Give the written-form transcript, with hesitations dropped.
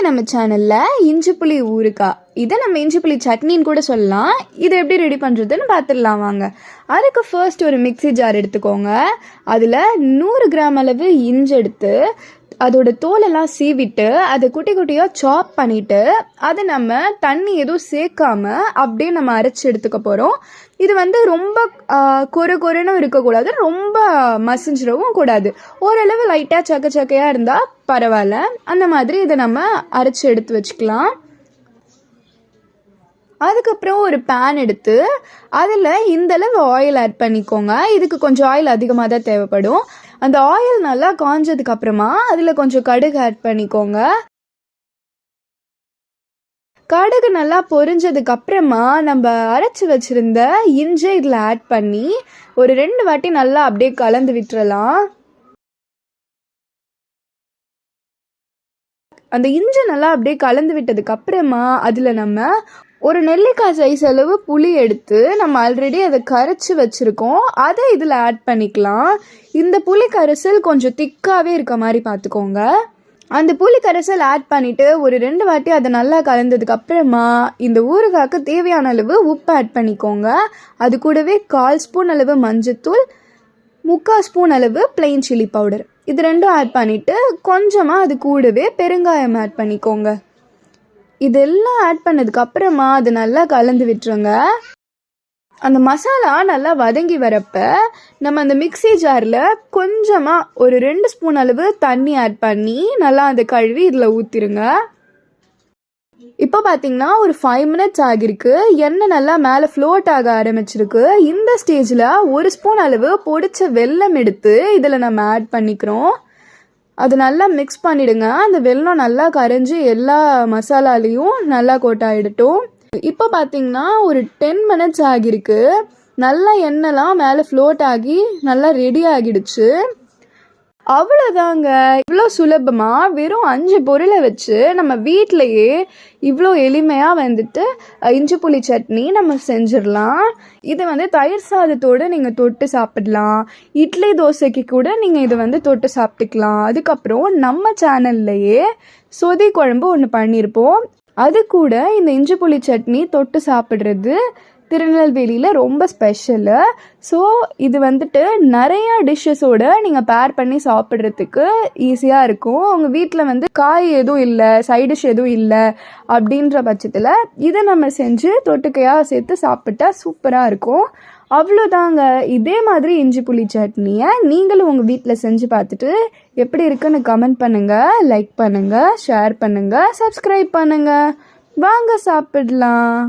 நம்ம சேனலில் இஞ்சி புளி ஊறுகாய், இதை நம்ம இஞ்சி புளி சட்னின்னு கூட சொல்லலாம். இதை எப்படி ரெடி பண்ணுறதுன்னு பார்த்துடலாம் வாங்க. அதுக்கு ஃபர்ஸ்ட் ஒரு மிக்ஸி ஜார் எடுத்துக்கோங்க. அதில் 100 கிராம் அளவு இஞ்சி எடுத்து அதோட தோலெல்லாம் சீவிட்டு அதை குட்டி குட்டியாக சாப் பண்ணிவிட்டு அதை நம்ம தண்ணி எதுவும் சேர்க்காம அப்படியே நம்ம அரைச்சி எடுத்துக்க போகிறோம். இது ரொம்ப கொருன்னு இருக்கக்கூடாது, ரொம்ப மசிஞ்சிடவும் கூடாது. ஓரளவு லைட்டாக சக்கையாக இருந்தால் பரவாயில்ல. அந்த மாதிரி இதை நம்ம அரைச்சி எடுத்து வச்சுக்கலாம். அதுக்கப்புறம் ஒரு பேன் எடுத்து அதில் இந்தளவு ஆயில் ஆட் பண்ணிக்கோங்க. இதுக்கு கொஞ்சம் ஆயில் அதிகமாக தான் தேவைப்படும். அந்த ஆயில் நல்லா காஞ்சதுக்கு அப்புறமா அதில் கொஞ்சம் கடுகு ஆட் பண்ணிக்கோங்க. கடுகு நல்லா பொரிஞ்சதுக்கு அப்புறமா நம்ம அரைச்சி வச்சிருந்த இஞ்சி இதில் ஆட் பண்ணி ஒரு 2 வாட்டி நல்லா அப்படியே கலந்து விட்டுறலாம். அந்த இஞ்சி நல்லா அப்படியே கலந்து விட்டதுக்கு அப்புறமா அதில் நம்ம ஒரு நெல்லிக்காய் சைஸ் அளவு புளி எடுத்து நம்ம ஆல்ரெடி அதை கரைச்சி வச்சுருக்கோம், அதை இதில் ஆட் பண்ணிக்கலாம். இந்த புளி கரைசல் கொஞ்சம் திக்காகவே இருக்க மாதிரி பார்த்துக்கோங்க. அந்த புளி கரைசல் ஆட் பண்ணிவிட்டு ஒரு 2 வாட்டி அதை நல்லா கலந்ததுக்கு அப்புறமா இந்த ஊறுகாய்க்கு தேவையான அளவு உப்பு ஆட் பண்ணிக்கோங்க. அது கூடவே 1/4 ஸ்பூன் அளவு மஞ்சத்தூள், 3/4 ஸ்பூன் அளவு பிளெயின் சில்லி பவுடர், இது ரெண்டும் ஆட் பண்ணிவிட்டு கொஞ்சமாக அது கூடவே பெருங்காயம் ஆட் பண்ணிக்கோங்க. இதெல்லாம் ஆட் பண்ணதுக்கு அப்புறமா அது நல்லா கலந்து விட்டுருங்க. அந்த மசாலா நல்லா வதங்கி வரப்ப நம்ம அந்த மிக்ஸி ஜாரில் கொஞ்சமாக ஒரு 2 ஸ்பூன் அளவு தண்ணி ஆட் பண்ணி நல்லா அதை கழுவி இதில் ஊற்றிருங்க. இப்போ பார்த்தீங்கன்னா ஒரு 5 மினிட்ஸ் ஆகிருக்கு. எண்ணெய் நல்லா மேலே ஃப்ளோட் ஆக ஆரம்பிச்சிருக்கு. இந்த ஸ்டேஜில் 1 ஸ்பூன் அளவு பொடிச்ச வெல்லம் எடுத்து இதில் நம்ம ஆட் பண்ணிக்கிறோம். அது நல்லா மிக்ஸ் பண்ணிவிடுங்க. அந்த வெல்லம் நல்லா கரைஞ்சி எல்லா மசாலாலையும் நல்லா கோட்டாயிடட்டும். இப்போ பார்த்தீங்கன்னா ஒரு 10 மினிட்ஸ் ஆகிருக்கு. நல்லா எண்ணெய்லாம் மேலே ஃப்ளோட் ஆகி நல்லா ரெடி ஆகிடுச்சு. அவ்வளோதாங்க. இவ்வளோ சுலபமாக வெறும் 5 பொருளை வச்சு நம்ம வீட்டிலையே இவ்வளோ எளிமையாக இஞ்சி புளி சட்னி நம்ம செஞ்சிடலாம். இதை தயிர் சாதத்தோடு நீங்கள் தொட்டு சாப்பிடலாம். இட்லி தோசைக்கு கூட நீங்கள் இதை தொட்டு சாப்பிட்டுக்கலாம். அதுக்கப்புறம் நம்ம சேனல்லையே சொதி குழம்பு ஒன்று பண்ணியிருப்போம். அது கூட இந்த இஞ்சி புளி சட்னி தொட்டு சாப்பிட்றது திருநெல்வேலியில் ரொம்ப ஸ்பெஷலு. ஸோ இது நிறையா டிஷ்ஷஸோடு நீங்கள் பேர் பண்ணி சாப்பிட்றதுக்கு ஈஸியாக இருக்கும். உங்கள் வீட்டில் காய் எதுவும் இல்லை, சைட் டிஷ் எதுவும் இல்லை அப்படின்ற பட்சத்தில் இதை நம்ம செஞ்சு தொட்டுக்கையாக சேர்த்து சாப்பிட்டா சூப்பராக இருக்கும். அவ்வளோதாங்க. இதே மாதிரி இஞ்சி புளி சட்னியை நீங்களும் உங்கள் வீட்டில் செஞ்சு பார்த்துட்டு எப்படி இருக்குன்னு கமெண்ட் பண்ணுங்கள், லைக் பண்ணுங்கள், ஷேர் பண்ணுங்கள், சப்ஸ்கிரைப் பண்ணுங்கள். வாங்க சாப்பிடலாம்.